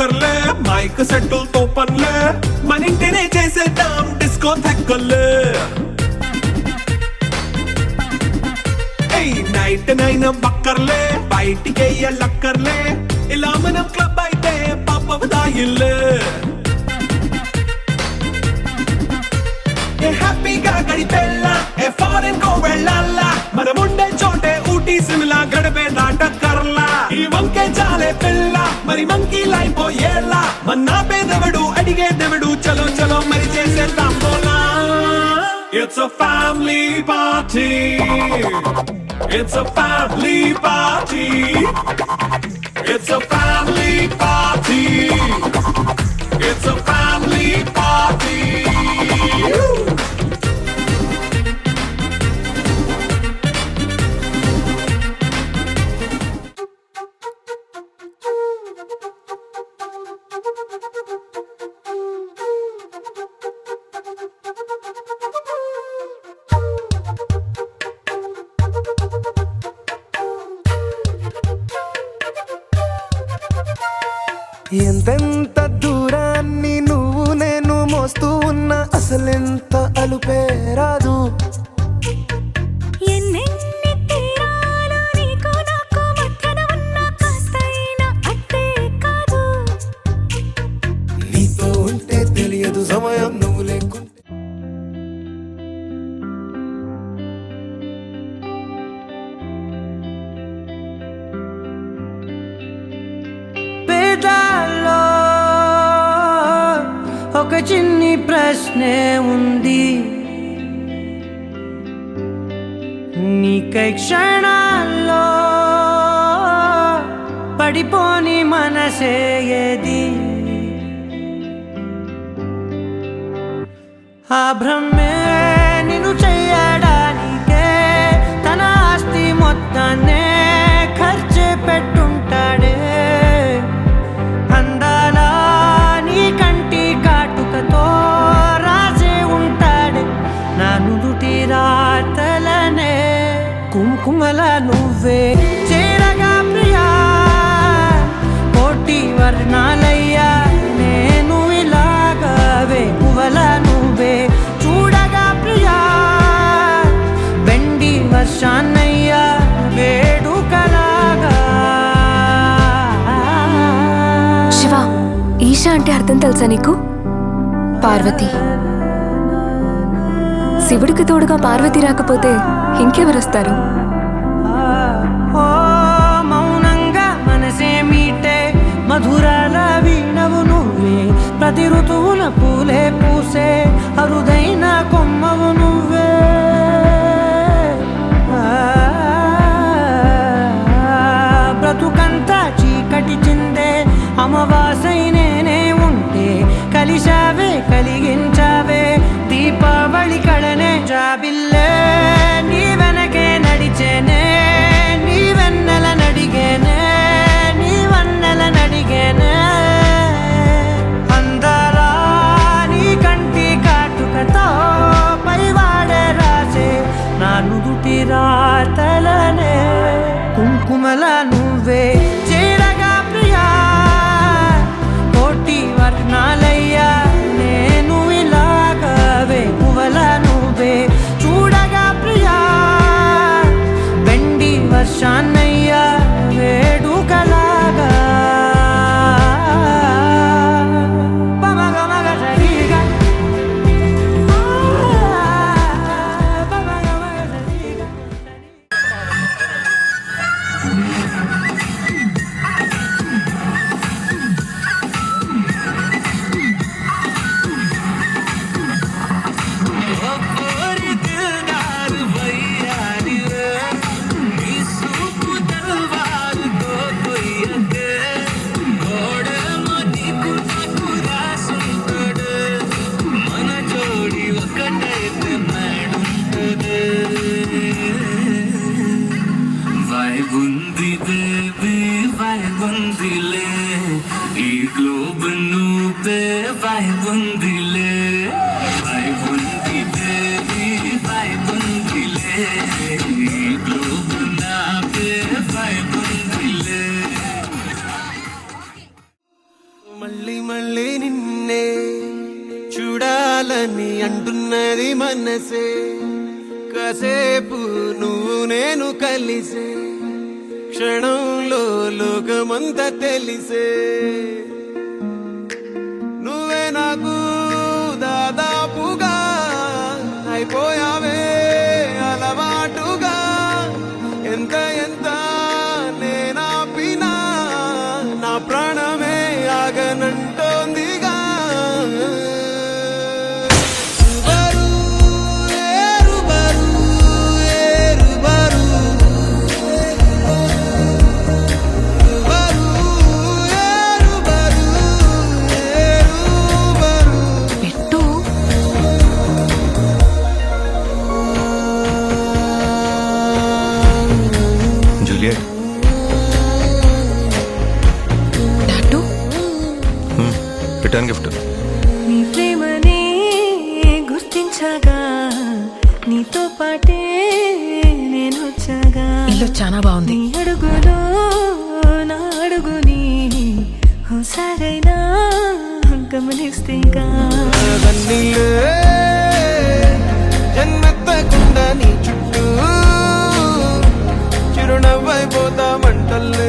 టక్కర్లే mic సెట్టులతో పనులే మన ఇంటినే చేసేద్దాం డిస్కో థెక్కర్లే నైట్ నైన్ బక్కర్లే బయటికెయ్యలక్కర్లే ఇలా మనం క్లబ్ అయితే పాపదాయిల్లే హ్యాపీగా గడిపెల్లా ఫారెన్ కో వెళ్ళాలా మనముండే చోటే ఊటీ సిమ్లా గడిపే నాటకర్లా ఈ వంకే చాలే పిల్ల మరి మంకీ లైపోయేలా మన్నా పేదవడు అడిగేదెవడు చలో చలో మరి చేసేద్దాం బోలా It's a family party It's a family party It's a family party It's a family party ఎంతెంత దూరాన్ని నువ్వు నేను మోస్తూ ఉన్నా అసలెంత అలుపే రాదు ఎన్నెన్ని తీరాలు నీకు నాకు మధ్యన ఉన్న కాస్తైనా అట్టే కాదు నీతో ఉంటే తెలియదు సమయం నువ్వు లేకుంటే పేదాల్లో ఒక చిన్ని ప్రశ్నే ఉంది నీకై క్షణాల్లో పడిపోని మనసే ఏది ఆ భ్రమే నిన్ను చెయ్యడానికే తన ఆస్తి మొత్తాన్నే ఖర్చు పెట్టుంటాడే అందాల నీ కంటి కాటుకతో రాసే ఉంటాడే నా నుదుటి రాతలనే కుంకుమల నువ్వే చేరగా ప్రియా కోటి వర్ణాలయ్యా నేను ఇలాగవే పువ్వల నువ్వే చూడగా ప్రియా వెండి వర్షాన్నయ్యా వేడుకలాగా శివ ఈశా అంటే అర్థం తెలుసా నీకు పార్వతి శివుడికి తోడుగా పార్వతి రాకపోతే ఇంకెవరొస్తారు ఓ మౌనంగా మనసే మీటే మధురాల వీణవు నువ్వే ప్రతి ఋతువున పూలే పూసే అరుదైన కొమ్మవు నువ్వే బ్రతుకంతా చీకటి చిందే అమవాసై నేనే ఉంటే కలిశావే కలిగించావే దీపావళి కళనే జాబిల్లే నీ వెనకే నడిచేనే నీ వెన్నెల నడిగేనే నీ వన్నెల నడిగేనే అందాలా నీ కంటి కాటుకతో పైవాడే రాసే నా నుదుటి రాతలనే కుంకుమల నువ్వే చేరగా ప్రియా కోటి వర్ణాలయ్యా నేను ఇలాగవే పువ్వల నువ్వే చూడగా ప్రియా వెండి వర్షాన్నయ్యా వేడుకలాగా పమగమగ సరిగా పమగమగ సరిగా Vaibundi baby, vaibundi le, ee globe nube, vaibundi le, vaibundi baby, vaibundi le, ee globe nabe, vaibundi le. మళ్ళీ మళ్ళీ నిన్నే చూడాలని అంటున్నది మనసే కాసేపు నువ్వు నేను కలిసే క్షణంలో లోకమంతా తెలిసే నువ్వే నాకు దాదాపుగా అయిపోయావే అలవాటుగా ఎంత ఎంత నేనాపినా నా ప్రాణమే ఆగనంటోందిగా రుబరు, ఏ రుబరు, ఏ రుబరు. రుబరు, ఏ రుబరు, ఏ రుబరు. పెట్టు. Juliet tattoo return gift. నీ ప్రేమనే గుర్తించగా నీతో పాటే నేను వచ్చాగా ఇల్లు చాలా బాగుంది. నీ అడుగులో నా అడుగుని హుసారైనా గమనిస్తేగా వన్నీలే జన్మెత్తకుండా నీ చుట్టూ చిరునవ్వైపోతామంటల్లే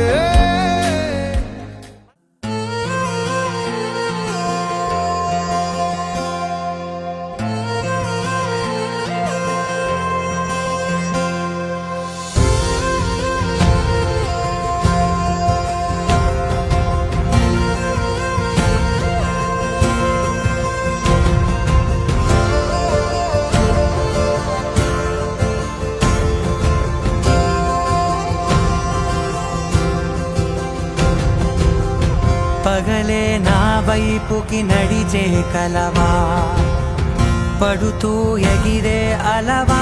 పగలే నా వైపుకి నడిచే కలవా పడుతూ ఎగిరే అలవా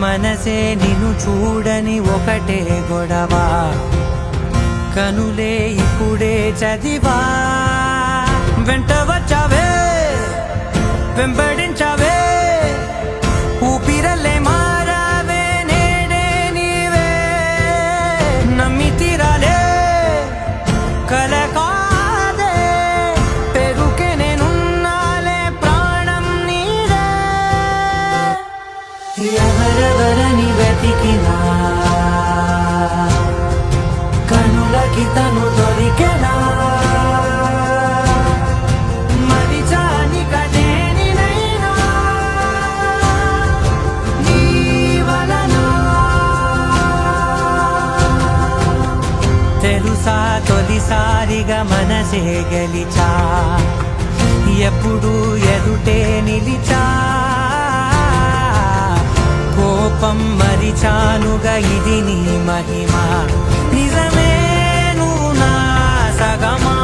మనసే నిన్ను చూడని ఒకటే గొడవ కనులే ఇప్పుడే చదివా వెంట వచ్చావే వెంబడించావే ఊపిరల్లే మారావే నేడే నీవే నమ్మి తీరాలే కల కాదే పెరుకే నేనున్నాలే ప్రాణం నీదే ఎవరెవరని వెతికినా కనులకి తను దొరికెనా మరిచాని కటేనినైనా నీ వలన తెలుసా తొలిసారిగా మనసే గెలిచా ఎప్పుడు ఎదుటే నిలిచా కోపం మరిచానుగా ఇది నీ మహిమ నిజమే నువ్వు నా సగమా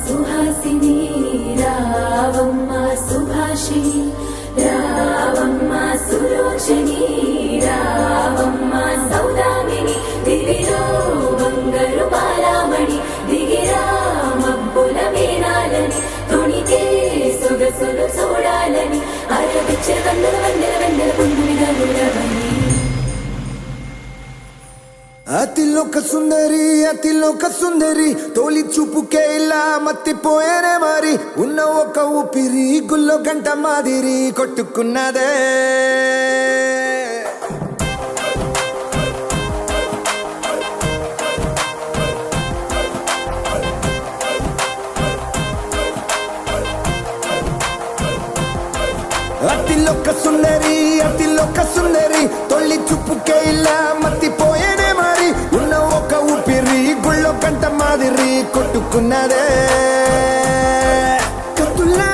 సుహాసిని రావమ్మ సుభాషిణి రావమ్మ సులోచని రావమ్మ సౌదామిని దివిలో బంగారు బాలామణి దిగిరా మబ్బుల మేనాలని తొణితే సొగసులు చూడాలని అరవిచ్చే వందల వందల వందల పొందునిగా గురవని అతిలోక సుందరి తోలి చూపుకే ఇలా మత్తిపోయేనే మరి ఉన్న ఒక ఊపిరి గుల్లో గంట మాదిరి కొట్టుకున్నదే అతిలోక సుందరి తొలి చూపుకే ఇలా మత్తిపోయేనే మరి ఉన్న ఒక ఊపిరి గుళ్ళో గంట మాదిరి కొట్టుకున్నదే కత్తులా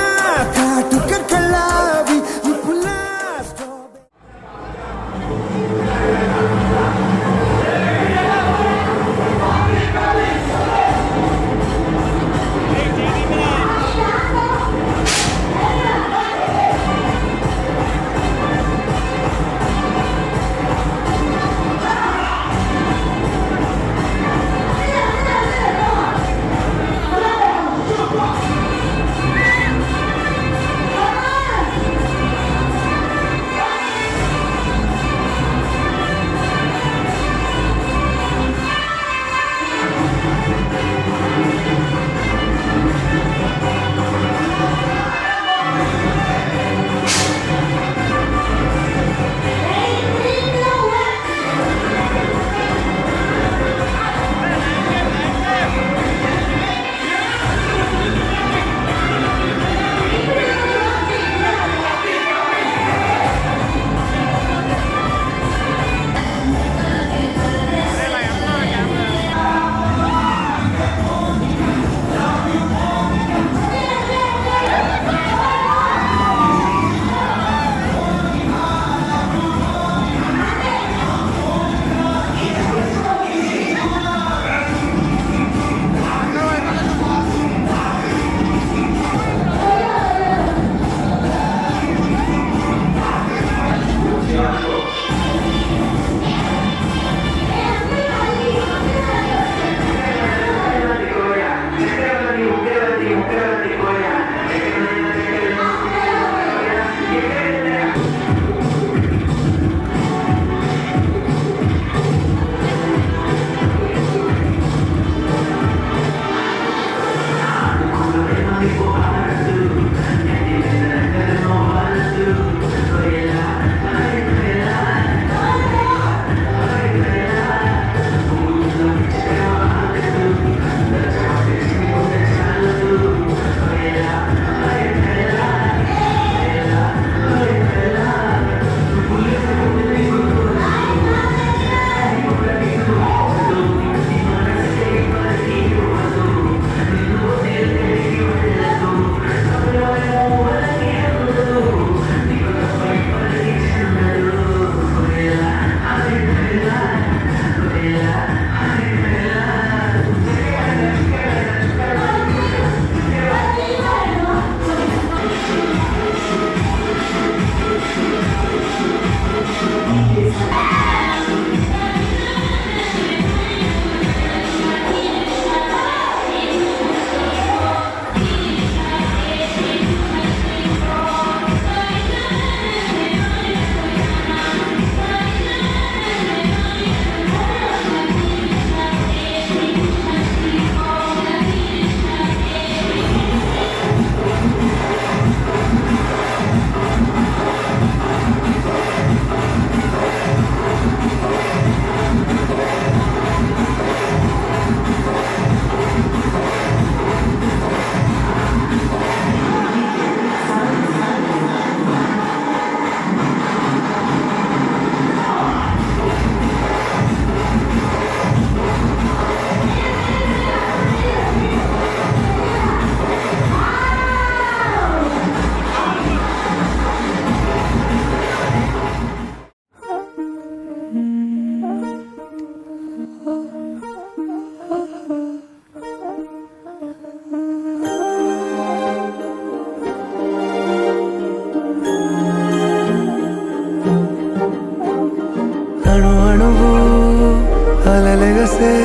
కలలెగసే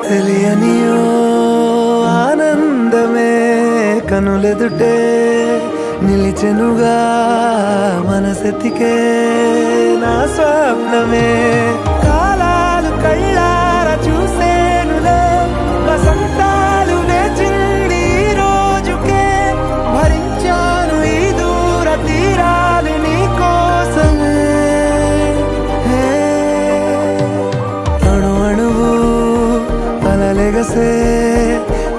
తెలియనియో ఆనందమే కనులెదుటే నిలిచెనుగా మనసెతికే నా స్వప్నమే కాలాలు కళ్ళార చూసేనులే వసంతాలు వేచింది ఈ రోజుకే భరించాను ఈ దూర తీరాలు నీ కోసమే అణు అణువు అలలెగసే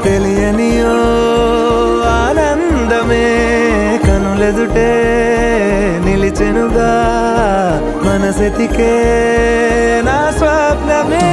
తెలియనియో ఆనందమే కనులెదుటే నిలిచెనుగా మనసెతికే నా స్వప్నమే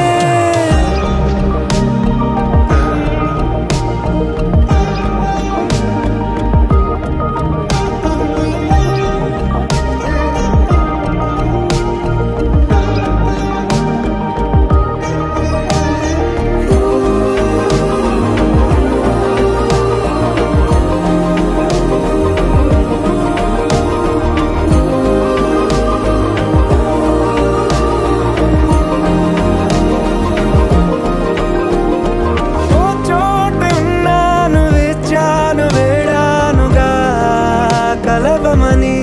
కలవమని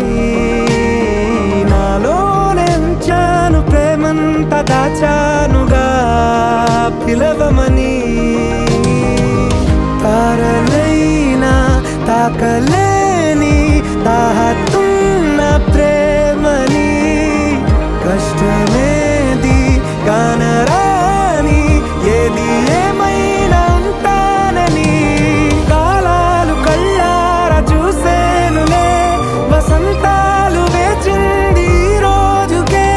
నాలోనెంచాను ప్రేమంత దాచానుగా పిలవమని తారలైనా తాకలేని తాహతున్న ప్రేమని కష్టమేది కానరాని ఏది ఏమైనా ఉంటానని కాలాలు కళ్ళార చూసేనులే వసంతాలు వేచింది ఈ రోజుకే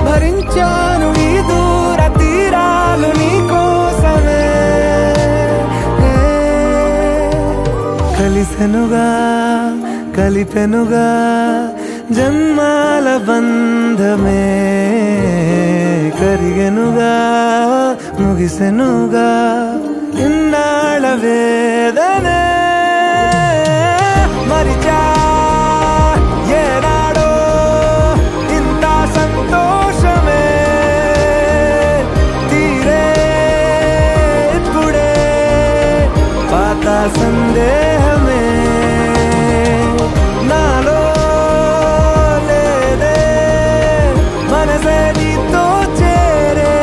భరించాను ఈ దూర తీరాలు నీ కోసమే కలిసెనుగా కలిపెనుగా జన్మాల బంధమే కరిగెనుగా ముగిసెనుగా ఇన్నాళ్ళ వేదనే మరిచా ఏనాడో ఇంత సంతోషమే తీరే ఇప్పుడే పాత సందేహమే నాలో లేదే మనసే నీతో చేరే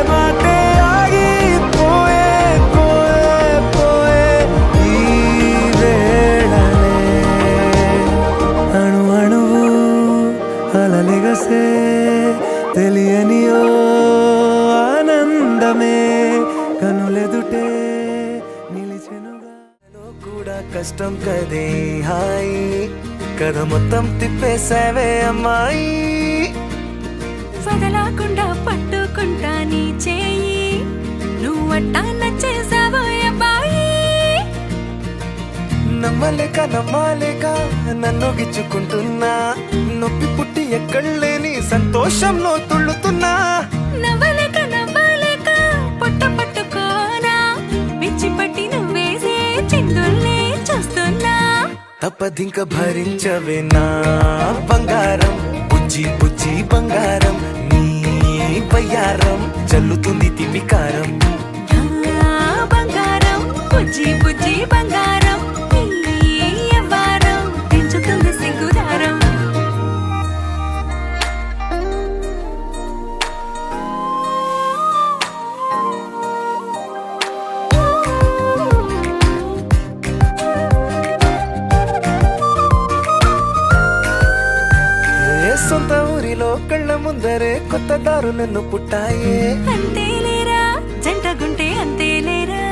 మాటే ఆగిపోయే పోయే పోయే ఈ వేళనే అణు అణువు అలలెగసే తెలియనియో ఆనందమే కనులెదుటే నిలిచెనుగా కూడా కష్టం కదే హాయి కథ మొత్తం తిప్పేసావే అమ్మాయి వదలకుండా పట్టుకుంటా నీ చేయి నువ్వట్టా నచ్చేసావో అబ్బాయి నమ్మలేక నమ్మాలేక నన్ను గిచ్చుకుంటున్నా నొప్పి పుట్టి ఎక్కడలేని సంతోషంలో తుళ్ళుతున్నా నవ్వలేక నవ్వలేక పొట్ట పట్టుకోనా పిచ్చి పట్టి నువ్వేసే చిందుల్ని చూస్తున్నా తప్పదింక భరించవే నా బంగారం బుజ్జి బుజ్జి బంగారం నీ బయ్యారం చల్లుతుంది తిమికారం నా బంగారం బుజ్జి బుజ్జి బంగారం నీ యవ్వారం పెంచుతుంది సిగ్గుదారం ఏ సొంత ఊరిలో కళ్ళ ముందరే కొత్త దారులను పుట్టాయే అంతేలేరా జంటగుంటే అంతేలేరా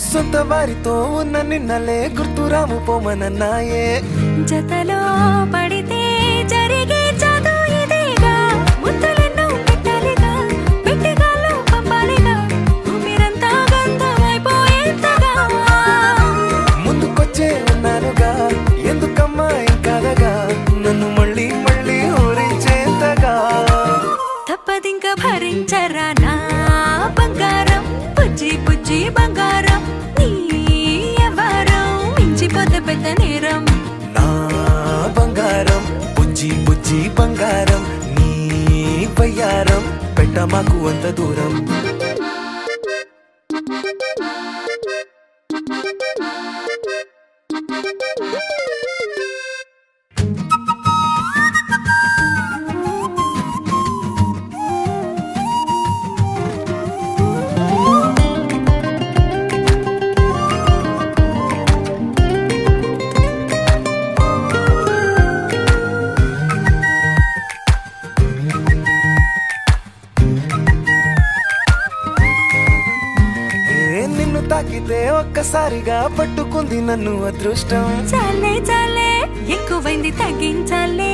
సొంత వారితో ఉన్న నిన్నలే గుర్తురాము పోమనన్నాయే జతలో పడితే జరిగే చదు ఇదేగా ముద్దలెన్నో పెట్టాలిగా పెట్టిగాల్లో పంపాలిగా ఊపిరంతా గంధమైపోయేంతగా ముందుకొచ్చే ఉన్నానుగా ఎందుకమ్మా ఇంకాదగా నన్ను మళ్ళీ మళ్ళీ ఊరించేంతగా తప్పదింక భరించరా నా బంగారం బుజ్జి బుజ్జి బంగారం నీ ఎవరం మించిపోతే పెద్ద నేరం నా బంగారం బుజ్జి బుజ్జి బంగారం నీ బయ్యారం ఎందుకంట మాకు అంత దూరం నిన్ను తాకితే ఒక్కసారిగా పట్టుకుంది నన్ను అదృష్టం చాలే చాలే ఎక్కువైంది తగ్గించాలే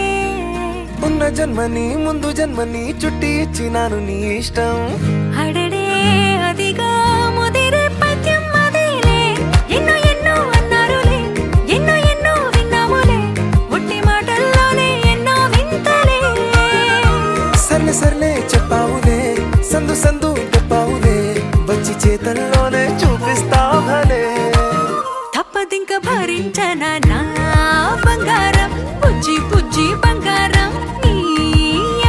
ఉన్న జన్మని ముందు జన్మని చుట్టి ఇచ్చినాను నీ ఇష్టం అడడే అదిగా ముదిరే పద్యం అదేలే ఎన్నో ఎన్నో అన్నారులే ఎన్నో ఎన్నో విన్నాములే ఒట్టి మాటల్లోనే ఎన్నో వింతలే సర్లే సర్లే చెప్పావులే సందు సందు చెప్పావులే వచ్చి చేతల్లోనే చూపిస్తావలే తప్పదింక భరించనా నా బంగారం పుజ్జి పుజ్జి బంగారం నీ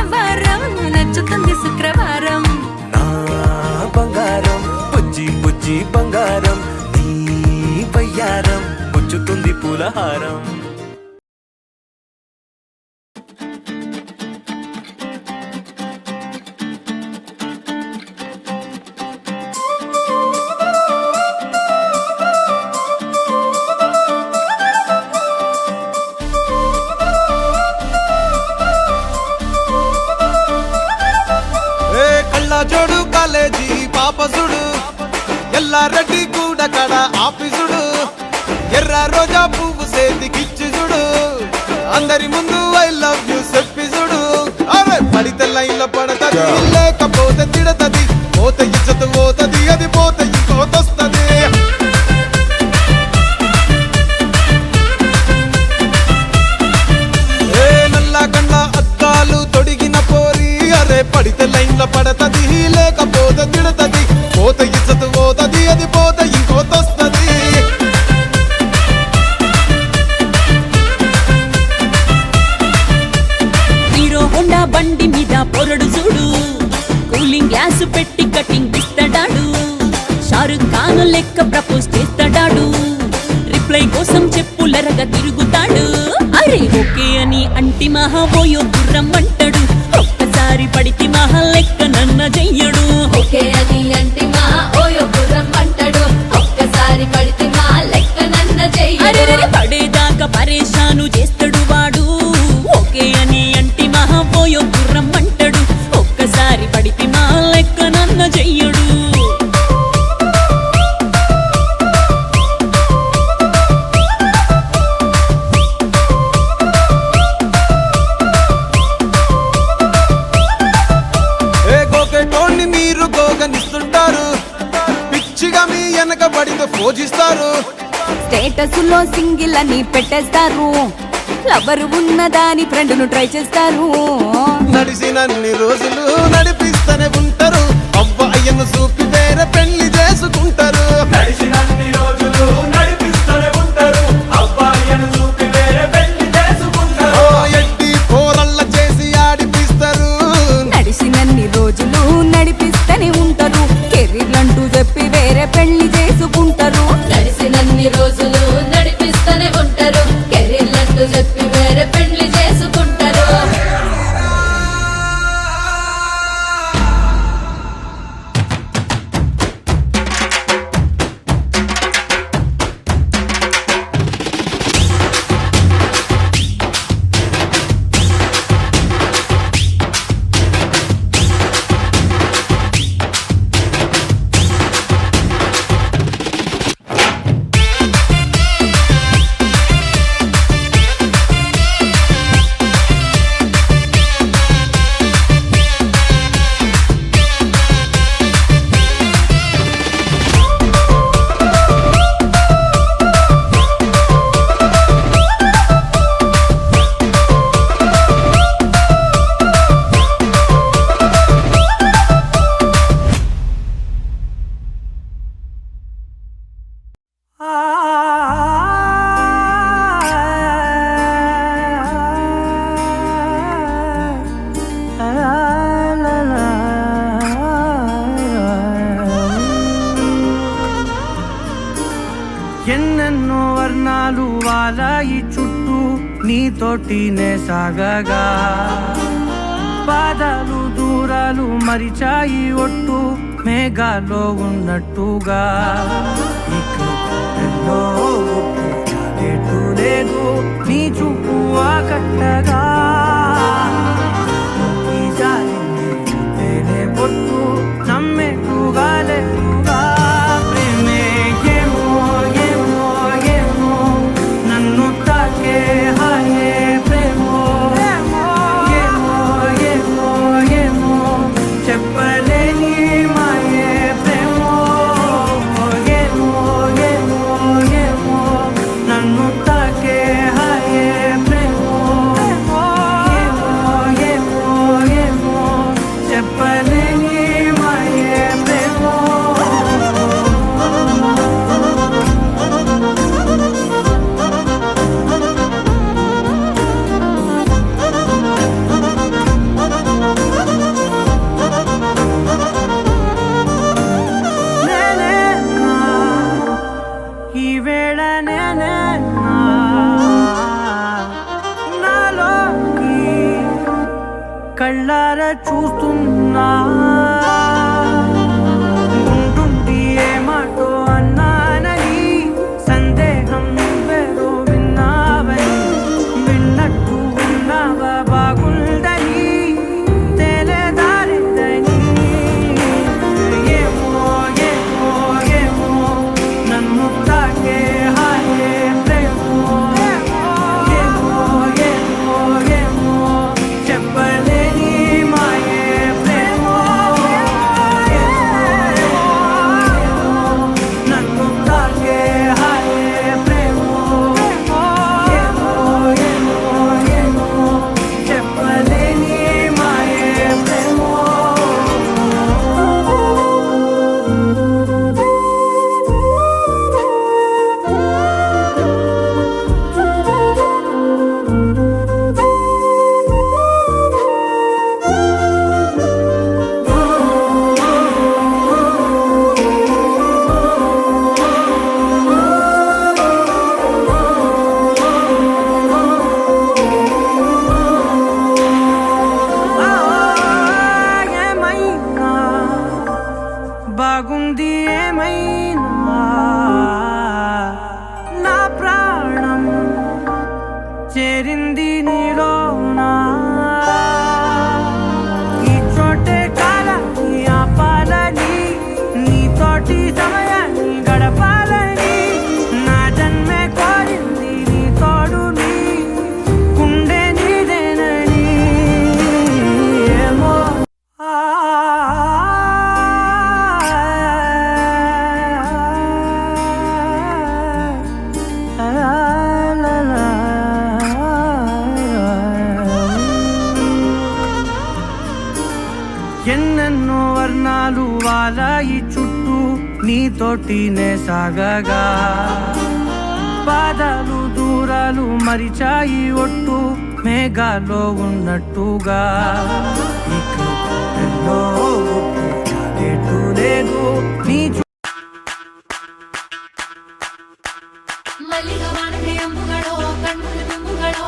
ఎవరం నచ్చుతుంది శుక్రవారం నా బంగారం బుజ్జి బుజ్జి బంగారం నీ బయ్యారం పుచ్చుతుంది పూలహారం జోడు కాలేజీ పాపసుడు ఎల్లారెడ్డి కూడా కడ ఆఫీసుడు ఎర్ర రోజా పువ్వు సేతికిచ్చి చూడు అందరి ముందు ఐ లవ్ యూ చెప్పి చూడు అరే పడితే లైన్లో పడతది లేకపోతే తిడతది పోతే ఇచ్చత పోతది అది పోతే ఇంకోతొస్తది నల్లా కళ్ళ అద్దాలు తొడిగిన పోరి అరే పడితే లైన్లో పడతది లేకపోతే తిడతది పోతే ఇచ్చత పోతది అది పోతే ఇంకోతొస్తది హీరో హోండా బండి మీద పొరడు చూడు కూలింగ్ గ్లాస్ పెట్టి కటింగ్ ఇస్తాడాడు షారుఖ్ ఖాన్ లెక్క ప్రపోజ్ చేస్తాడాడు రిప్లై కోసం చెప్పులరగా తిరుగుతాడు అరే ఓకే అని అంటి మహా పోయో గుర్రం అంటాడు ఒక్కసారి పడితి మహా లెక్క నన్న చెయ్యడు ఓకే అని అంటి మా ఓయో గుర్రం అంటాడు ఒక్కసారి పడితే మా లెక్క నన్న అరే చెయ్యడు పడేదాకా పరేషాను చేస్తాడు వాడు ఓకే అని అంటి మహా పోయో గుర్రం అంటాడు ఒక్కసారి పడితి మా లెక్క నన్న చెయ్యడు గోకెటోన్ని మీరు గోగనిస్తుంటారు పిచ్చిగా మీ వెనక పడితే పూజిస్తారు స్టేటస్ లో సింగిల్ అని పెట్టేస్తారు లవర్ ఉన్నదాని ఫ్రెండ్ ను ట్రై చేస్తారు నడిసినన్ని రోజులు నడిపిస్తూనే ఉంటారు అవ్వ అయ్యను చూపి వేరే పెళ్లి చేసుకుంటారు నడిసినన్ని రోజులు నడిపిస్తూనే ఉంటారు అవ్వ అయ్యను చూపి వేరే పెళ్లి చేసుకుంటారు ఎట్టి పోరల్ల చేసి ఆడిపిస్తారు నడిచినన్ని రోజులు నడిపిస్తూనే ఉంటారు కెరీర్లంటూ చెప్పి వేరే పెళ్లి చేసుకుంటారు నడిసినన్ని రోజులు నడిపిస్తూనే ఉంటారు కెరీర్లంటూ చెప్పి వేరే పెళ్లి చేసుకుంటారు నీతోటినే సాగగా పాదాలు దూరాలు మరిచాయి ఒట్టు మేఘాలో ఉన్నట్టుగా ఇక ఎల్లో ఎటు లేదు నీ చూపు ఆకట్టగా ఈ జాలినే పొట్టు నమ్మెట్టుగా లేటుగా ప్రేమే ఏమో ఏమో ఏమో నన్ను తాకే హాయే ప్రేమో ఏమో ఏమో ఏమో చెప్పలేని మాయే ప్రేమో ఏమో ఏమో ఏమో నన్ను తాకే హాయే ప్రేమో ఏమో ఏమో ఏమో చెప్పలేని మాయే ప్రేమో నేనే నా ఈ వేళ నేనే నా నాలోకి కళ్ళార చూస్తున్నా ఉంటుండి ఏ మాటో అన్నానని సందేహం వేరో విన్నావని విన్నట్టు ఉన్నావా బాగుందని తెలియదారిద్దని ఏమో ఏమో ఏమో నన్ను తాకే హాయే ప్రేమో ఏమో ఏమో ఏమో చెప్పలేని మాయే ప్రేమో నన్ను తాకే హాయే ప్రేమో ఏమో ఏమో ఏమో చెప్పలేని మాయే ప్రేమో ఏమైనా బాగుంది ఏమైనా నా ప్రాణం చేరింది నీలోనా ఈ చోటే కాలాన్ని ఆపాలని నీతోటి సమయాన్ని గడపాలని నా జన్మే కోరింది నీ తోడుని గుండె నీదేనని ఏమో ఎన్నెన్నో వర్ణాలు వాలాయి చుట్టూ నీతోటినే సాగగా పాదాలు దూరాలు మరిచాయి ఒట్టు మేఘాలో ఉన్నట్టుగా ఇక ఎల్లో ఎటు లేదు నీ ಮಲ್ಲಿಗ ವಾನದೆ ಅಂಬುಗಳೋ ಕಣ್ಮುಲ ತುಂಬುಗಳೋ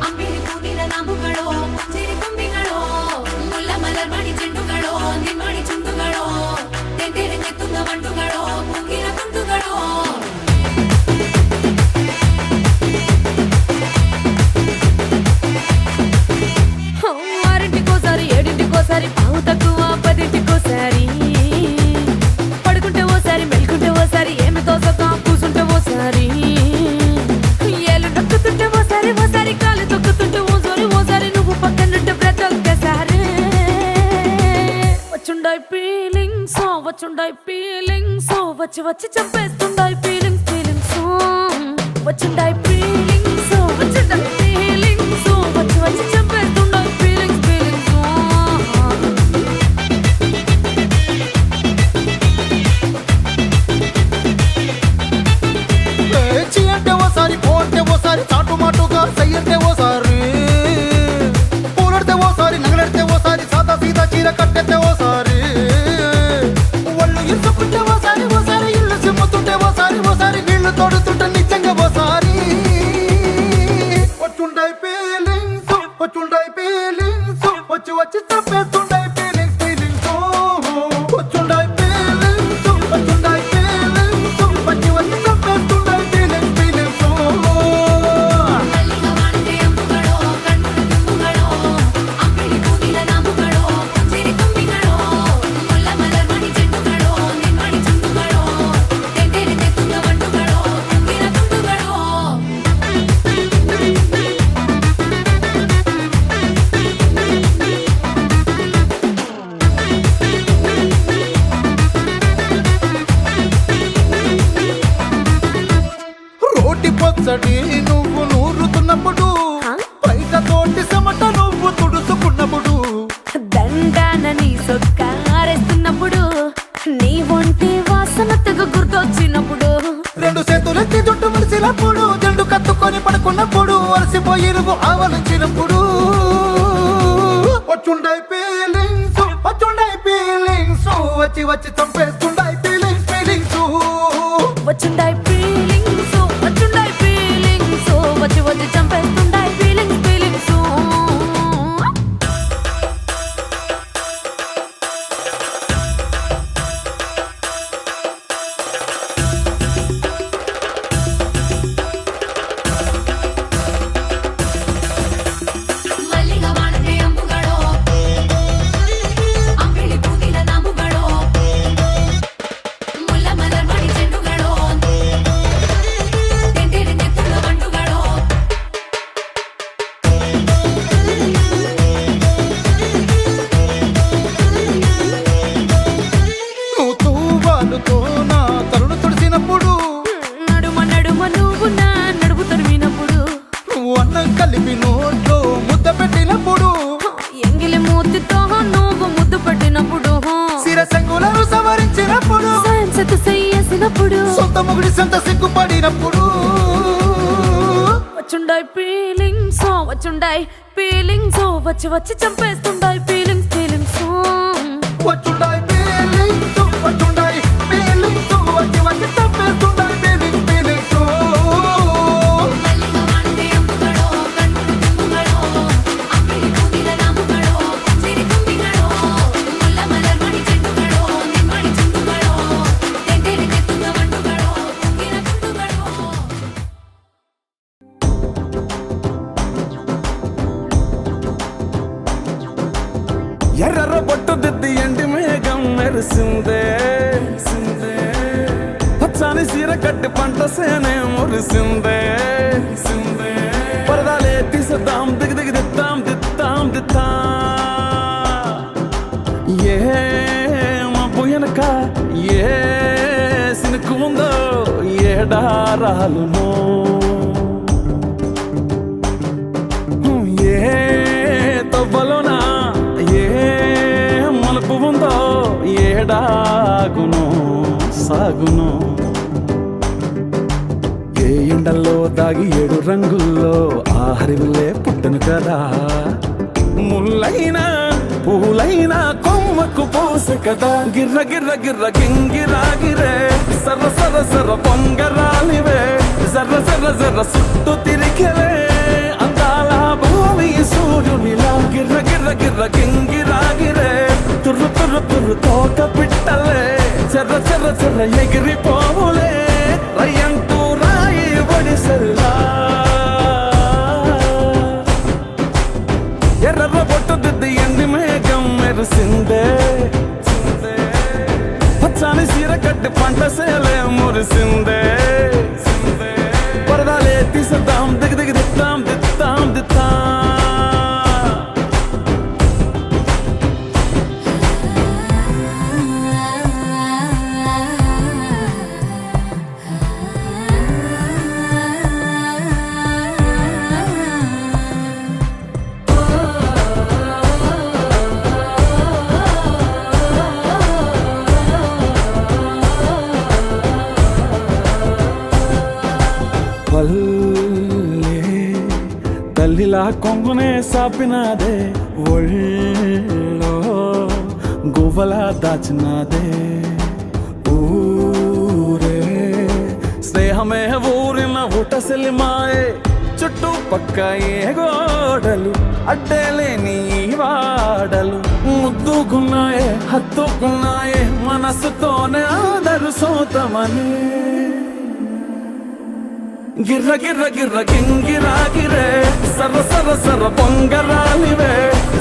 ಅಂಬಿಳಿ ಹೂವಿನ ನಾಂಬುಗಳೋ ಮುಂಜಿರಿ ಕೊಂಬಿಗಳೋ ಮುಲ್ಲ ಮಲರ್ ಮಾಡಿ ಚೆಂಡುಗಳೋ ನಿಮ್ಮಡಿ ಚುಂಡುಗಳೋ ತೆಂತೆರೆ ತುಂಗ ಮಂಡುಗಳೋ ಮುಗಿಲ ತುಂಡುಗಳೋ ఆరింటికోసారి ఏడింటికోసారి పావు తక్కువ పదింటికోసారి పడుకుంటే ఓసారి మెలుకుంటే ఓసారి ఏమి తోసక కూసుంటే ఓసారి ఏళ్ళు నొక్కుతుంటే ఓసారి ఓసారి కాలు తొక్కుతుంటే ఓసారి నువ్వు పక్కనుంటే ప్రతి ఒక్కసారి వచ్చుండాయి ఫీలింగ్స్ వచ్చి వచ్చి చంపేస్తుండాయి ఫీలింగ్స్ వచ్చుండాయి ఫీలింగ్స్ వచ్చి వచ్చి చంపేస్తుండాయి ఫీలింగ్స్ చీ అంటే ఓసారి పో అంటే ఓసారి చాటు మాటుగా సై అంటే ఓసారి పూలడితే ఓసారి నగలడితే ఓసారి సాదా సీదా చీర కట్టెత్తే ఓసారి ఒళ్ళు ఇరుసుకుంటే ఓసారి ఇల్లు సిమ్ముతుంటే ఓసారి నీళ్లు తోడుతుంటే నిజంగా ఓసారి వచ్చుండై ఫీలింగ్స్ వచ్చి వచ్చి చంపేస్తుండై ఫీలింగ్స్ ఫీలింగ్స్ వచ్చుండై ఫీలింగ్స్ వచ్చుండై ఫీలింగ్స్ వచ్చి వచ్చి చంపేస్తుండై ఫీలింగ్స్ ఫీలింగ్స్ రోటి పచ్చడి నువ్వు నూరుతున్నప్పుడు బయట తోటి చెమట నువ్వు తుడుచుకున్నప్పుడు దండాన నీ సొక్కారేస్తున్నప్పుడు నీ ఒంటి వాసన తెగ గుర్తొచ్చినప్పుడు రెండు చేతులెత్తి జుట్టు మురిసినప్పుడు జండు కత్తుకొని పడుకున్నప్పుడు అలసిపోయి నువ్వు ఆవలించినప్పుడు వచ్చుండై ఫీలింగ్స్ వచ్చుండై ఫీలింగ్స్ వచ్చి వచ్చి చంపేస్తుండై ఫీలింగ్స్ ఫీలింగ్స్ వచ్చుండై ఫీలింగ్స్ వచ్చుండై ఫీలింగ్స్ వచ్చి వచ్చి చంపేస్తుండై ఫీలింగ్స్ ఫీలింగ్స్ నువ్వు తూవాలుతో నా తరుడు తుడిసినప్పుడు నడుమ నడుమ నువ్వు నా నడుపు తరిమినప్పుడు నువ్వు అన్నం కలిపి నోట్లో ముద్ద పెట్టినప్పుడు ఎంగిలి మూతితో నువ్వు ముద్దు పెట్టినప్పుడు శిరసంగులను సవరించినప్పుడు సైన్సెత్ చెయ్యేసినప్పుడు సొంత ముగుడి సొంత సిగ్గుపడినప్పుడు వచ్చుండై ఫీలింగ్స్ వచ్చుండై ఫీలింగ్స్ వచ్చి వచ్చి చంపేస్తుండై ఫీలింగ్స్ ఫీలింగ్స్ వచ్చుండై ఫీలింగ్స్ వచ్చుండై ఫీలింగ్స్ వచ్చి వచ్చి చంపేస్తుండై ఫీలింగ్స్ ఫీలింగ్స్ ఎర్ర బొట్టు దిద్ది ఎండి మేఘం మెరిసిందే పచ్చాని సీర కట్టి పంట సేనే మురిసిందే పరదాలే తీసేద్దాం దిగి దిగి దిద్దాం దిద్దాం దిద్దా ఏ మబ్బు వెనక ఏ సినుకు ఉందో ఏడారాలునో ఏ తవ్వలోనా ఏ మలుపు ఉందో ఏడాగును సాగును ఏ ఎండల్లో దాగి 7 రంగుల్లో ఆహరివులే పుట్టను కదా ముల్లైనా పూలైనా కొమ్మకు పోసే కదా గిర్ర గిర్ర గిర్ర గింగిరాగిరే సర్ర సర్ర సర్ర పొంగరాలివే జర్ర జర్ర జర్ర సుట్టు తిరిగలే అందాల భూమి సూర్యునిలా గిర్ర గిర్ర గిర్ర గింగిరాగిరే తుర్రు తుర్రు తుర్రు తోట పిట్టలే చెర్ర చెర్ర చెర్ర ఎగిరిపోవులే రయ్యంటూ రాయి ఒడిసెల్లా ఎర్ర బొట్టు దిద్ది ఎండి మేఘం మెరిసిందే పచ్చాని సీర కట్టి పంట సేలే మురిసిందే పరదాలే తీసేద్దాం దిగి దిగి దిద్దాం దిద్దాం దిద్దా పల్లె తల్లిలా కొంగునే సాపినాదే ఒళ్ళో గువ్వలా దాచినాదే ఊరే స్నేహమే ఊరిన ఊట సెలిమాయే చుట్టూ పక్క ఏ గోడలు అడ్డేలేని ఈ వాడలు ముద్దుకున్నాయే హత్తుకున్నాయే మనసుతోనే ఆదరు సోతమని గిర్ర గిర్ర గిర్ర గింగిరాగిరే సర సర సర పొంగరాలివే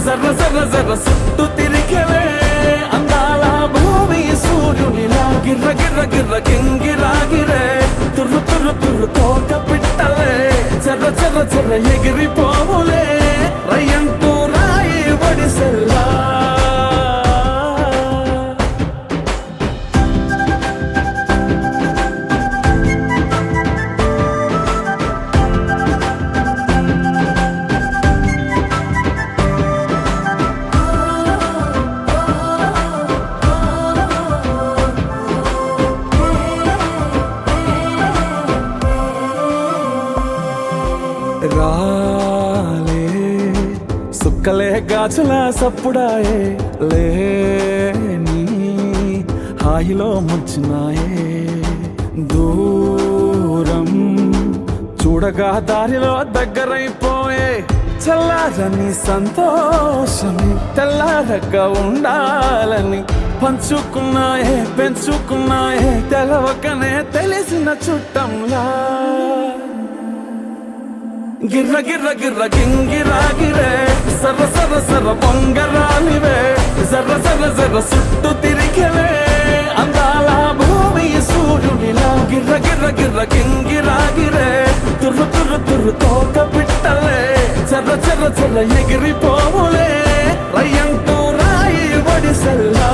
జర్ర జర్ర జర్ర సుట్టు తిరిగవే అందాల భూమి సూర్యునిలా గిర్ర గిర్ర గిర్ర గింగిరాగిరే తుర్రు తుర్రు తుర్రు తోక పిట్టలే చెర్ర చెర్ర చెర్ర ఎగిరిపోవులే రయ్యంటూ రాయి వడిసెల్లా రాలే సుక్కలే గాచుల సప్పుడాయే లేని హాయిలో ముంచున్నాయే దూరం చూడగా దారిలో దగ్గరైపోయే చల్లారని సంతోషమే తెల్లారగా ఉండాలని పంచుకున్నాయే పెంచుకున్నాయే తెలవకనే తెలిసిన చుట్టంలా గిర్ర గిర్ర గిర్ర గింగిరాగిరే సర సర సర పొంగరాలివే జర్ర జర్ర జర్ర సుట్టు తిరిగలే అందాల భూమి సూర్యునిలా గిర్ర గిర్ర గిర్ర గింగిరాగిరే తుర్రు తుర్రు తుర్రు తోక పిట్టలే చెర్ర చెర్ర చెర్ర ఎగిరిపోవులే రయ్యంటూ రాయి వడిసెల్లా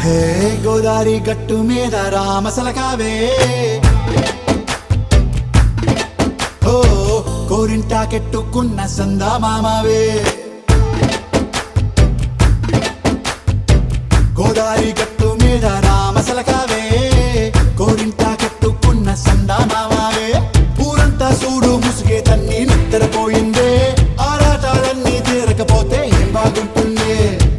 హే గోదారి గట్టు మీద రామసలకావే ఓ కోరింటాకెట్టుకున్న సందా మామావే గోదారి గట్టు మీద రామసలకావే కోరింటాకెట్టుకున్న సందా మామావే ఊరంతా చూడు ముసుగే తన్ని నిద్రపోయిందే ఆరాటాలన్నీ తీరకపోతే ఏం బాగుంటుందే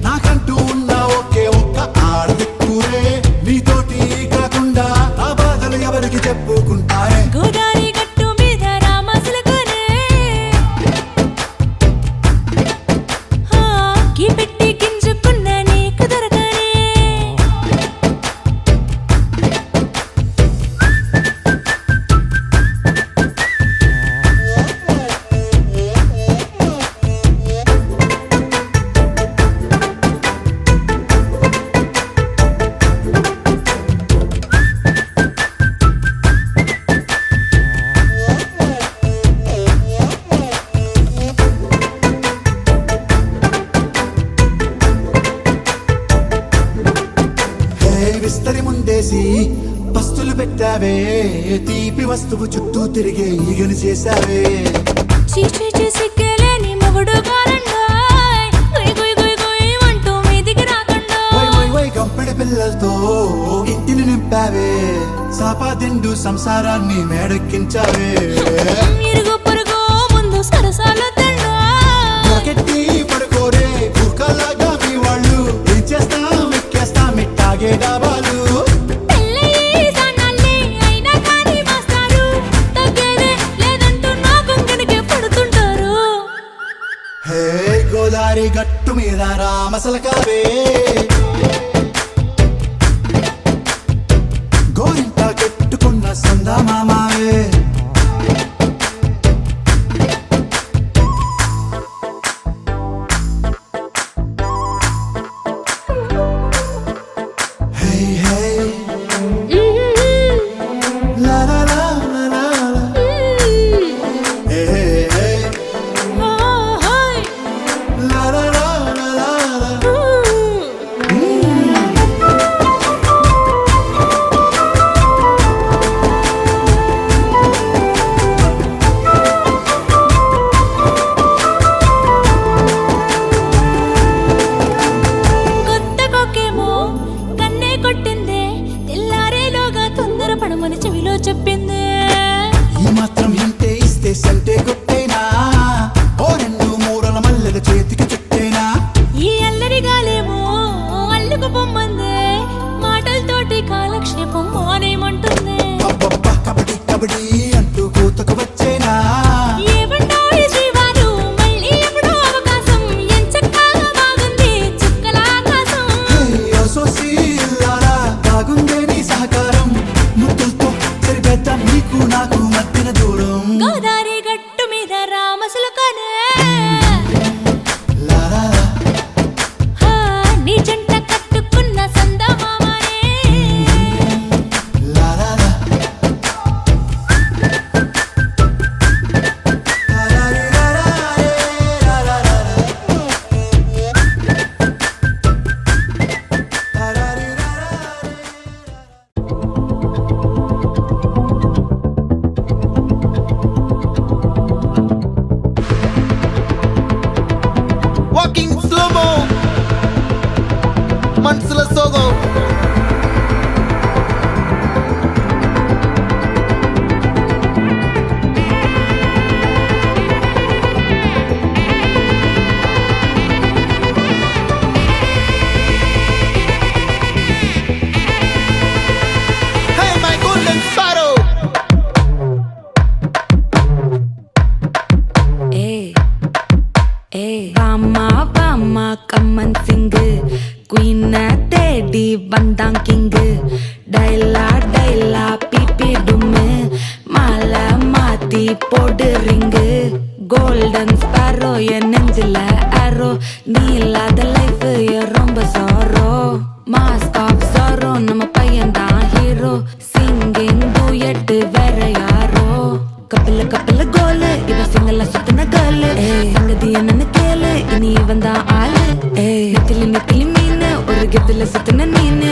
నాకంటూ ఉన్న ఒకే ఒక్క ఆడదిక్కురే నీతోటి కాకుండా ఆ బాధలు ఎవరికి చెప్పుకుంటారే గోదారి గట్టు మీద రామసలకనే కీ పెట్టి గింజుకున్న నీకు దొరకనే విస్తరి ముందేసి పస్తులు పెట్టావే తీపి వస్తువు చుట్టూ తిరిగే ఈగను చేశావే చీచి సిగ్గలేని మొగుడు గారండాయ్ గుయ్ గుయ్ గుయ్ గుయ్ అంటూ మీదికి రాకండా వై వై వై గంపెడి పిల్లలతో ఇంటిని నింపావే సాపాదిండు సంసారాన్ని మేడెక్కించావే ఇరుగు పొరుగు ముందు సరసాలు తండా రాకెట్టి పడుకోరే కుక్కలాగా మీ వాళ్ళు ఏం చేస్తాం ఎక్కేస్తాం మిట్టాగే డాబాలు పెళ్ళయి సన్నాళ్ళే అయినా కానీ మాస్తారు తగ్గేదే లేదంటూ నా కొంగనికే పడుతుంటారు హే గోదారి గట్టు మీద రామసలకావే గోరింట కెట్టుకున్న సందా మామావే హే హే లా లా లా లా లా హే హే fucking slow-mo మనసుల సోగం Hey my golden sparrow வாமா கம்மன் சிங்கு குயின தேடி வந்தான் கிங்கு டைலா பிபி டும்மு மாலை மாத்தி போடு ரிங்கு கோல்டன் ஸ்பாரோ என் நெஞ்சில ஆரோ நீ இல்லாத லைஃப் ரொம்ப சாரோ மாஸ்க் ஆஃப் சாரோ நம்ம பையன்தான் ஹீரோ சிங்கிங் டூயட் வேற யாரோ கப்பல கோலு இவ சிங்கல்ல சுத்தின கேளு சங்கதி என்னன்னு கேளு இனி இவன் தான் ஆளு நெத்திலி மீனு ஒரு கெத்துல சுத்தின நீனு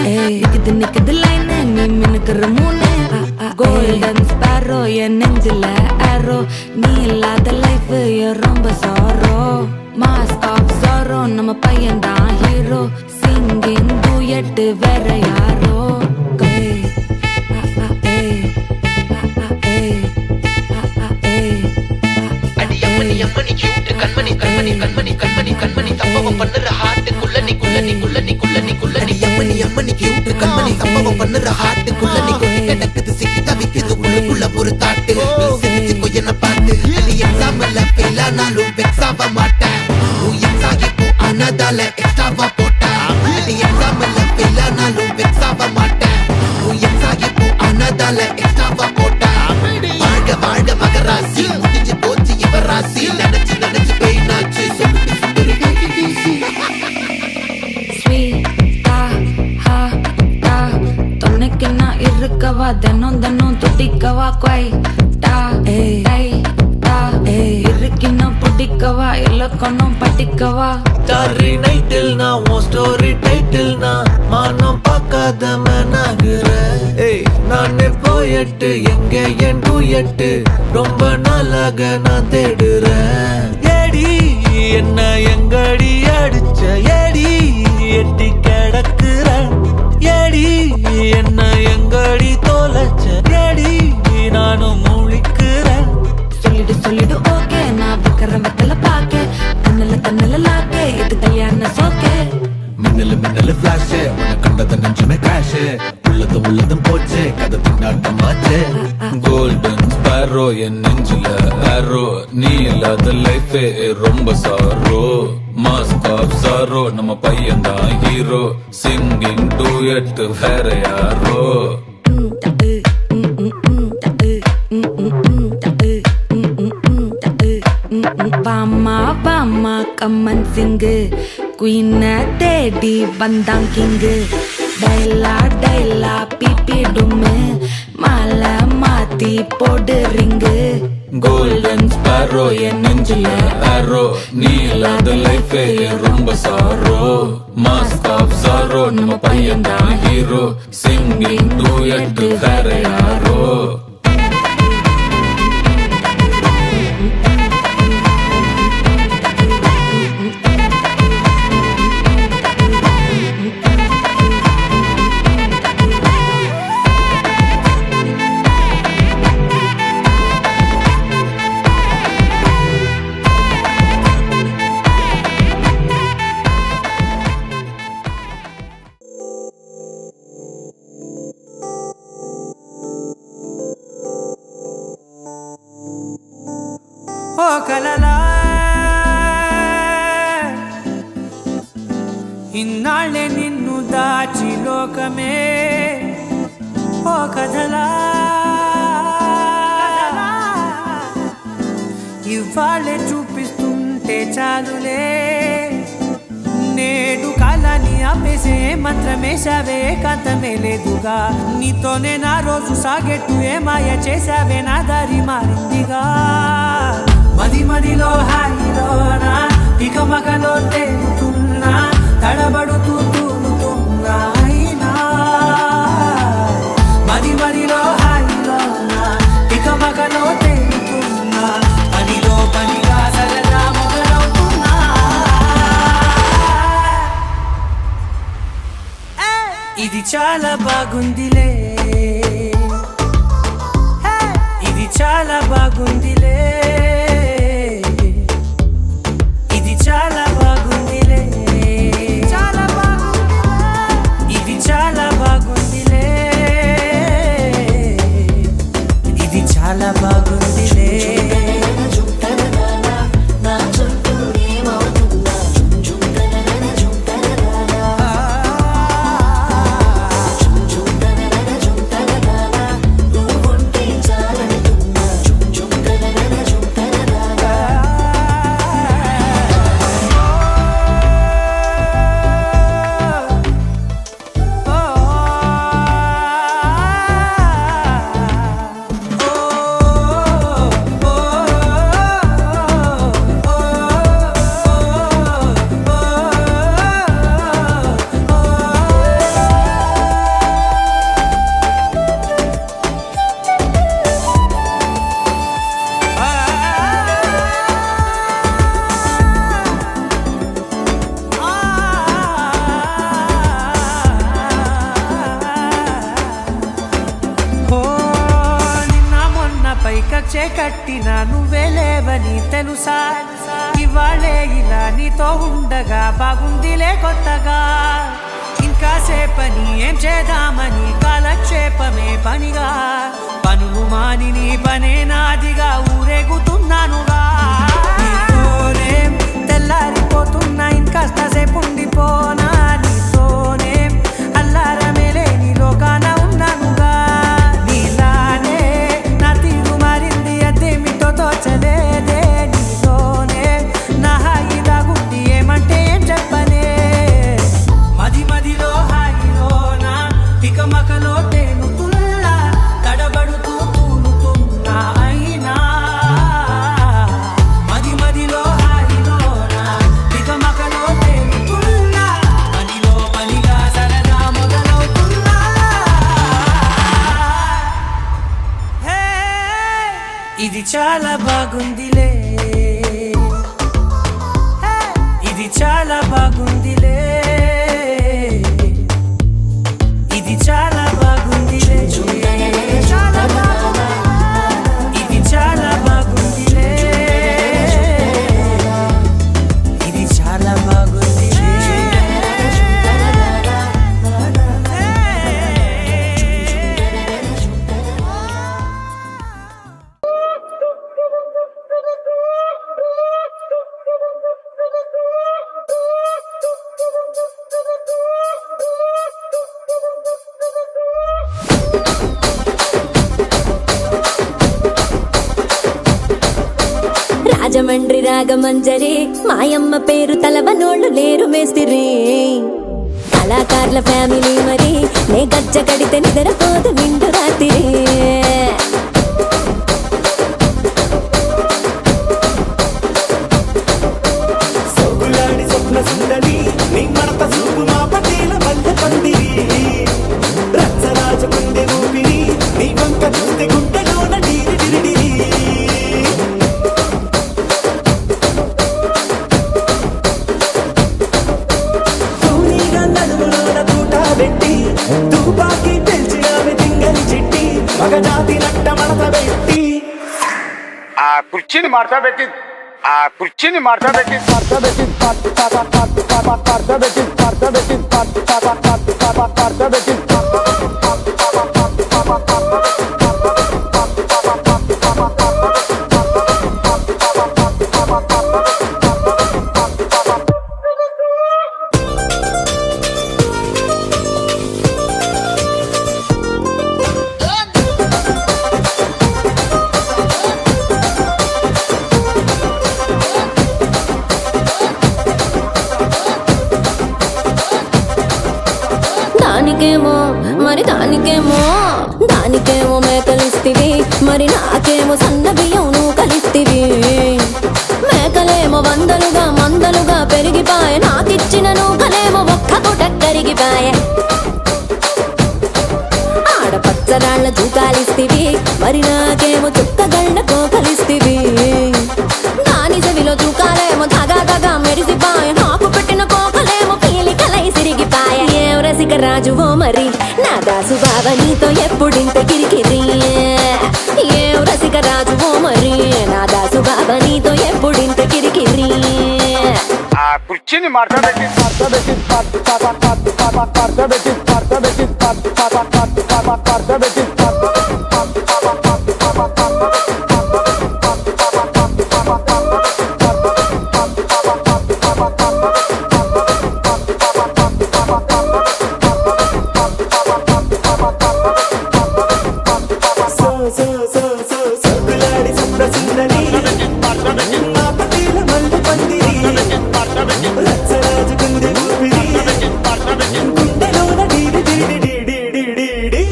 நிக்குது லைனு நீ மினுக்குற மூணு கோல்டன் ஸ்பாரோ என் நெஞ்சில ஆரோ நீ இல்லாத லைஃப் ரொம்ப சாரோ மாஸ்க் ஆஃப் சாரோ நம்ம பையன் தான் ஹீரோ சிங்கிங் டூயட் வேற யாரோ அம்மணி கியூட் கண்மணி கண்மணி கண்மணி கண்மணி கண்மணி சம்பவம் பண்ணுற ஹார்ட் குள்ளனி குள்ளனி குள்ளனி குள்ளனி குள்ளனி அம்மணி கியூட் கண்மணி சம்பவம் பண்ணுற ஹார்ட் குள்ளனி கிடக்குது சிக்கி தவிக்குது உள்ளுக்குள்ள ஒரு தாட்டு சிரிச்சுக்கோ என்ன பார்த்து நீ எக்ஸாம்ல ஃபெயில் ஆனாலும் வெக்ஸ் ஆக மாட்டேன் எக்ஸ் ஆகி போ ஆனதால எக்ஸ்ட்ராவா போட்டேன் நீ எக்ஸாம்ல ஃபெயில் ஆனாலும் வெக்ஸ் ஆக மாட்டேன் எக்ஸ் ஆகி போ ஆனதால எக்ஸ்ட்ராவா போட்டேன் வாழ்க மகராசி முடிஞ்சு போச்சு இவராசி நினைச்சு பெயினாச்சு துணைக்கு நான் இருக்கவா தினம் துடிக்கவா குவை இருக்கின்னா பிடிக்கவா இலக்கணம் படிக்கவா ஸ்டாரி நைட்டில் நான் உன் ஸ்டோரி டைட்டில் நான் மானம் பார்க்காத மேனாகிற நானே போயட்டு எங்க என் டூயட்டு ரொம்ப நாளாக நான் தேடுறேன் ஏடி என்ன எங்கடி அடிச்ச ஏடி எட்டி கிடக்குற ஏடி என்ன எங்கடி தோலைச்ச ஏடி நானும் முழிக்கிறேன் சொல்லிடு ஓகே நான் வைக்கிற வெத்தல பாக்க கண்ணல லாக்கே இது கல்யாண சோக்கே மின்னலு ஃபிளாஷ் உன்னை கண்டத நெஞ்சுமே கிராஷ் உள்ளதும் போச்சு கதை திண்டாட்டமாச்சு கோல்டன் ஸ்பாரோ என் நெஞ்சில ஆரோ நீ இல்லாத லைஃபே ரொம்ப சாரோ மாஸ்க் ஆஃப் சாரோ நம்ம பையன் தான் ஹீரோ சிங்கிங் டூயட் வேற யாரோ வாமா கம்மன் சிங்கு குயின தேடி வந்தான் கிங்கு டைலா பிபி டும்மு மாலை மாத்தி போடு ரிங்கு கோல்டன் ஸ்பாரோ என் நெஞ்சில ஆரோ நீ இல்லாத லைஃபே ரொம்ப சாரோ மாஸ்க் ஆஃப் சாரோ நம்ம பையன் தான் ஹீரோ சிங்கிங் டூயட் வேற யாரோ ఓ కలలా ఇన్నాళ్ళే నిన్ను దాచి లోకమే ఓ కథలా ఇవాళ్ళే చూపిస్తుంటే చాలులే నేడు కాలాన్ని ఆపేసే మంత్రమేశావే కాంతమే లేదుగా నీతోనే నా రోజు సాగెట్టు ఏ మాయ చేశావే నా దారి మారిందిగా మదిలో హాయిలోనా ఇక మగలో తేలుతున్నా తడబడుతూ తూలుతున్నా అయినా మదిలో హాయిలోనా ఇక మగలో తేలుతున్నా పనిలో పనిగా సరదా మొదలవుతున్నా చాలా బాగుందిలే, ఇది చాలా బాగుందిలే, ఇది చాలా బాగుందిలే, చాలా బాగుందిలే, ఇది చాలా బాగుందిలే, ఇది చాలా బాగుందిలే. పైకచ్చే కట్టినా నువ్వే లేవని తెలుసా, ఇవాళే ఇలా నీతో ఉండగా బాగుందిలే కొత్తగా. ఇంకా సేపని ఏం చేద్దామని కాలక్షేపమే పనిగా, పనులు మాని నీ పనే నాదిగా ఊరేగుతున్నానుగా. నీతోనే తెల్లారిపోతున్నా, ఇంకాస్త సేపు ఉండిపోనా, నీతోనే అల్లారమే లేని లోకాన ఉన్నానుగా. నీలానే నా తీరు మారింది, అదేమిటో తోచలేదే, నీతోనే నా హాయి దాగుంది, ఏమంటే ఏం చెప్పనే. మది మదిలో హాయిలోనా తికమకలో తేలుతున్నా, తడబడుతూ తూలుతున్నా అయినా. మది మదిలో హాయిలోనా తికమకలో తేలుతున్నా, పనిలో పనిగా సరదా మొదలవుతున్నా. హే, ఇది చాలా బాగుందిలే, ఇది చాలా బాగుందిలే, ఇది చాలా బాగుందిలే, చాలా బాగుందిలే, ఇది చాలా బాగుందిలే, ఇది చాలా బాగుందిలే. రాజమండ్రి రాగమంజరి మాయమ్మ పేరు తలవనోళ్ళు లేరు మేస్తిరి, కళాకారుల ఫ్యామిలీ మరి నే గజ్జ కడితే నిద్రపోదు నిండు రాత్రి. సోగులాడి స్వప్న సుందరి నీ మడత చూపు మా పటేల మల్లె పందిరి, రచ్చరాజ గుండె ఊపిరి నీ వంక చూస్తే గుండెలోన డీరి డిరిడిరి. తూనీగా నడుములోన తూట పెట్టి తుపాకి పెంచి ఆమె తింగని చిట్టి మగజాతి నట్ట మడత పెట్టి ఆ కుర్చీని మార్చబెట్టి, ఆ కుర్చీని మార్చబెట్టి, మార్చబెట్టి, మార్చబెట్టి, మార్చబెట్టి, మార్చబెట్టి. దానికేమో మరి దానికేమో మేకలిస్తివి, మరి నాకేమో సన్న బియ్యం నువ్వు కలిస్తివి. మేకలేమో వందలుగా మందలుగా పెరిగిపాయే, నాకిచ్చిన నూకలేమో ఒక్క పూట కరిగిపాయే. ఆడపచ్చరాళ్ళ జూకాలిస్తివి, మరి నాకేమో చుక్కగళ్ళ కోకలిస్తివి. దాని చెవిలో జూకాలేమో తగా తగా మెరిసిపాయే, నాకు పెట్టిన కోకలేమో పీలికలై సిరిగిపాయే. ఏం రసిక రాజువో మరి దాసు బావ నీతో ఎప్పుడింత కిరికిరి ఏం రసిక రాజు ఓ మరి నా దాసు బావ నీతో ఎప్పుడింత కిరికిరి ఆ కుర్చీని మార్చబెట్టి సొగులాడి స్వప్న సుందరి మా పటేల మల్లె పందిరి రచ్చరాజు గుండె ఊపిరి గుండెలోన డీడి డీడి డీడి డీడి డీ.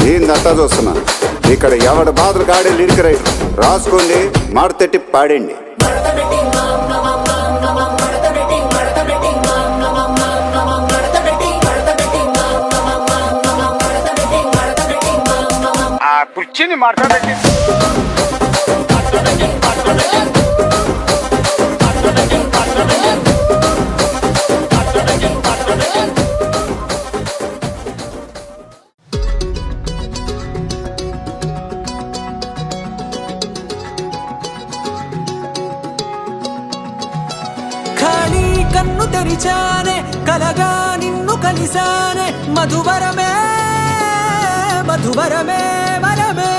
ఏందంతా చూస్తున్నా ఇక్కడ ఎవడి బాధలు కాడే లిరిక్ రైటర్ రాసుకోండి మాడతెట్టి పాడండి. ఆ కుర్చీని మార్చబెట్టి ఖాళీ కన్ను తెరిచానే కలగా నిన్ను కలిసానే మధువరమే మధువరమే వరమే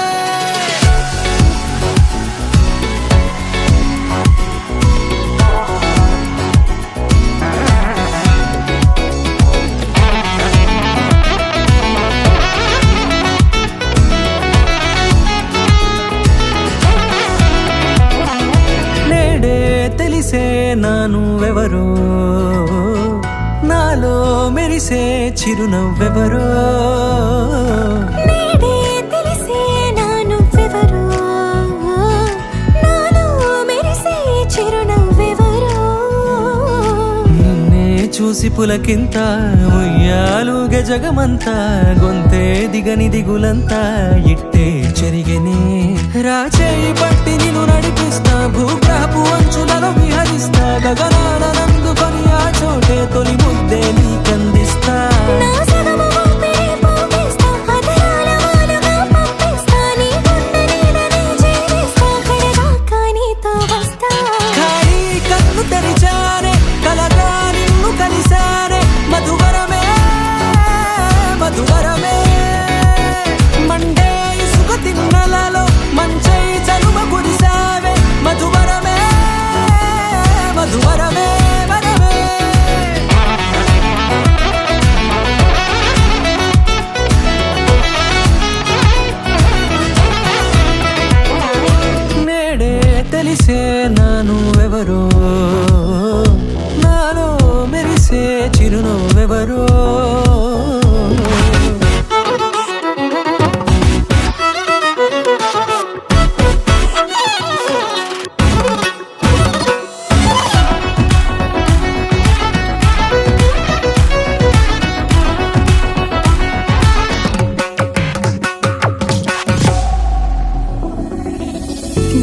నేడే తెలిసే నానువెవరో నాలో మెరిసే చిరునవ్వెవరో నేడే తెలిసే నానువ్వెవరో నాలో మెరిసే చిరునవ్వెవరో నిన్నే చూసి పులకింత ఉయ్యాలుగ జగమంతా గొంతే దిగని దిగులంతా ఇట్టే చెరిగెనే రాచేయి పట్టి నిన్ను నడిపిస్తా భూగ్రహపు అంచులలో విహరిస్తా గగనాన నందుకొని ఆ చోటే తొలి ముద్దే నీకందిస్తా నా సగము ఊపిరి పోగేస్తా అదరాల వానగా పంపిస్తా నీ గుండె నీడనే చేరేస్తా కడదాకా నీతో వస్తా ఖాళీ కన్ను తెరిచానే కలగా నిన్ను కలిసానే మధువరమే మధువరమే మండే ఇసుక తిన్నలలో మంచై చలువ కురిసావే మధువరమే మధువరమే వరమే నేడే తెలిసే నానువెవరో నాలో మెరిసే చిరునవ్వెవరో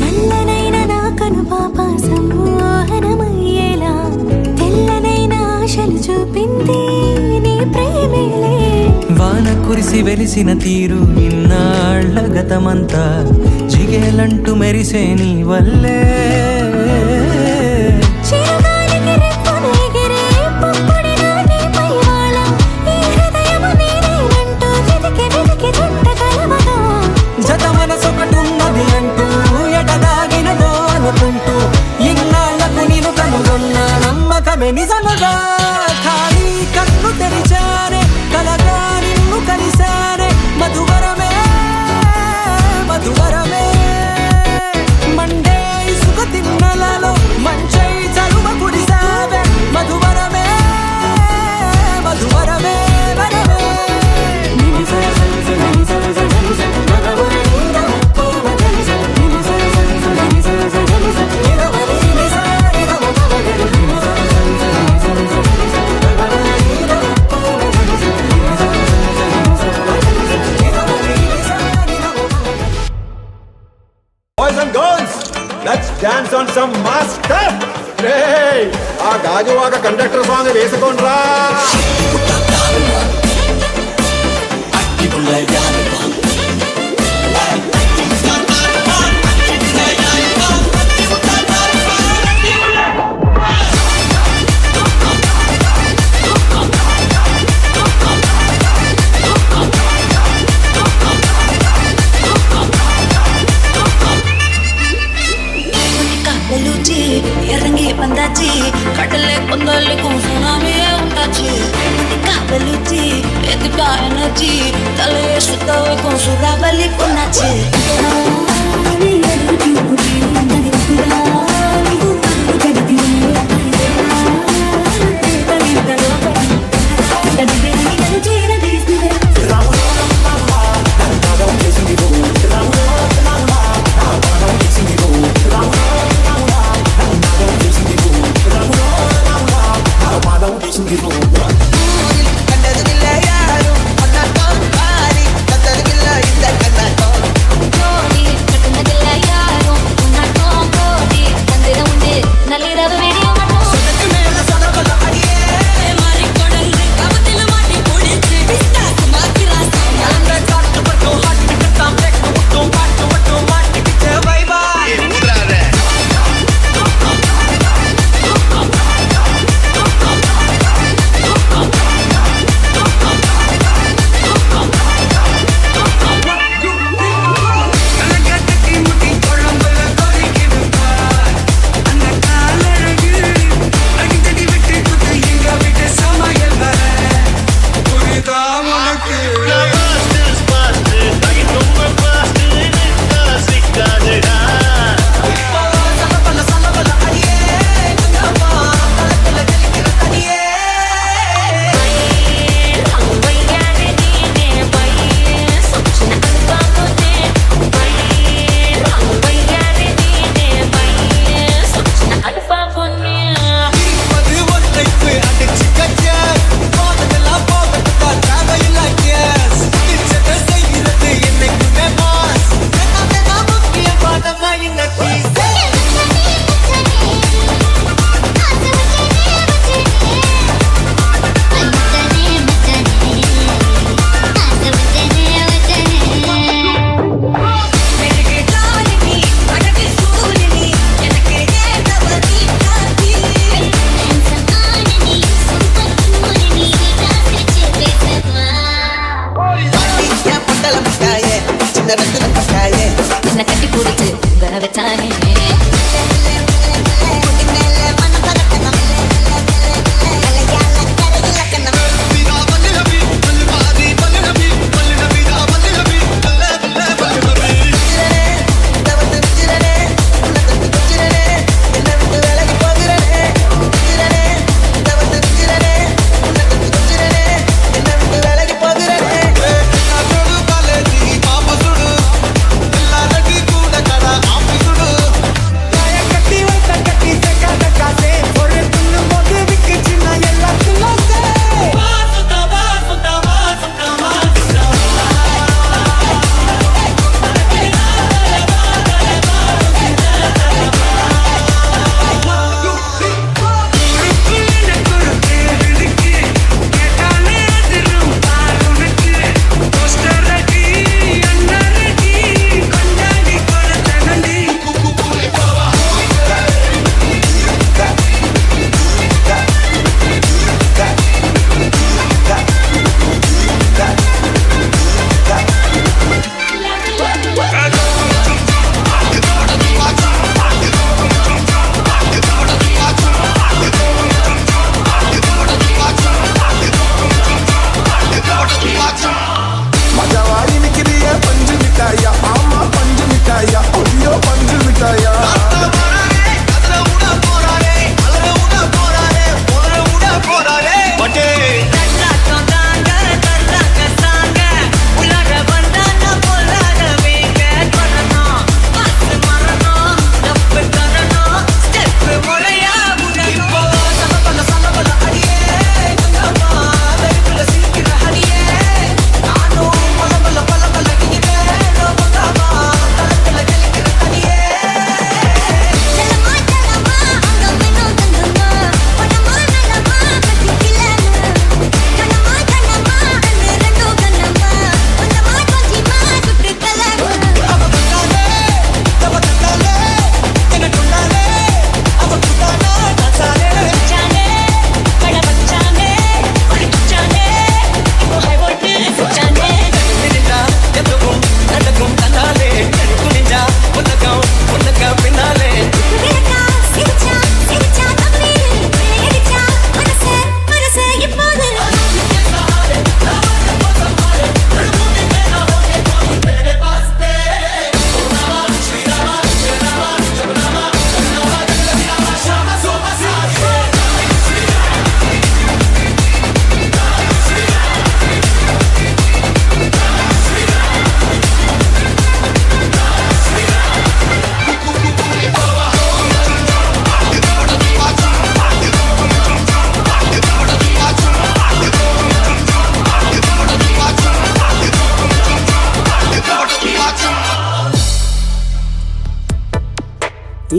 నల్లనైన నా కను పాప సమ్మోహనమయ్యేలా తెల్లనైన ఆశలు చూపింది నీ ప్రేమేలే వాన కురిసి వెలిసిన తీరు ఇన్నాళ్ల గతమంతా జిగేలంటూ మెరిసే నీ వల్లే చిరుగాలికి రెప్పున ఎగిరే పుప్పొడిన నీపై వాళ ఈ హృదయము నీదేనంటూ వెతికి వెతికి జంట కలవగా జత మనసొకటున్నది అంటూ ఎటదాగినదో అనుకుంటూ ఇన్నాళ్లకు నేను కనుగొన్న నమ్మకమే నిజముగా ఖాళీ కన్ను తెరిచానే కలగా నిన్ను కలిసానే మధువరమే మధువరమే మండే ఇసుక తిన్నలలో allí, dale eso todo con su rabal y con H.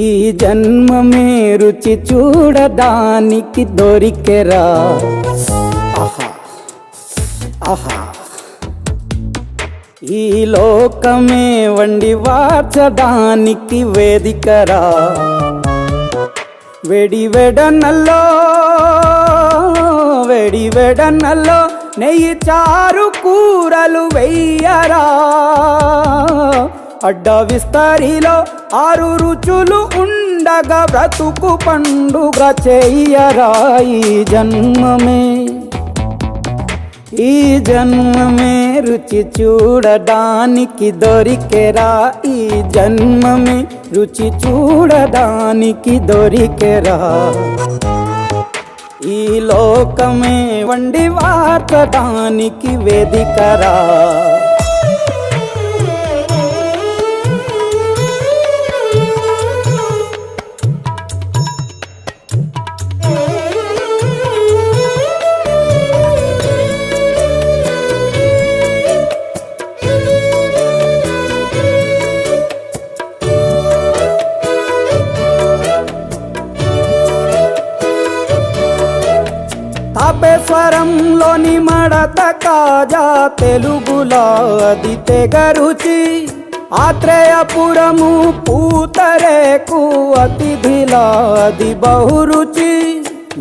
ఈ జన్మమే రుచి చూడడానికి దొరికెరా ఆహా ఆహా ఈ లోకమే వండి వార్చడానికి వేదికరా వెడి వెడనల్లో నెయ్యి చారు కూరలు వెయ్యరా అడ్డ విస్తరిలో 6 రుచులు ఉండగా బ్రతుకు పండుగ చెయ్యరా ఈ జన్మమే రుచి చూడడానికి దొరికెరా ఈ జన్మమే రుచి చూడడానికి దొరికెరా ఈ లోకమే వండి వార్చడానికి వేదికరా తాపేశ్వరంలోని మడత కాజా తెలుగులో అది తెగ రుచి ఆత్రేయపురము పూతరేకు అతిథిలా అది బహురుచి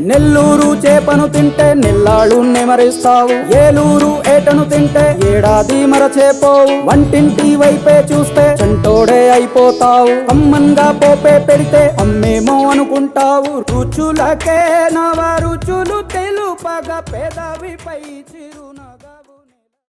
నెల్లూరు చేపను తింటే నెల్లాళ్ళు నెమరిస్తావు ఏలూరు ఏటను తింటే ఏడాది మరచేపోవు వంటింటి వైపే చూస్తే చంటోడే అయిపోతావు అమ్మంగా పోపే పెడితే అమ్మేమో అనుకుంటావు రుచులకే నవ రుచులు తెలుపగా పెదవిపై చిరునా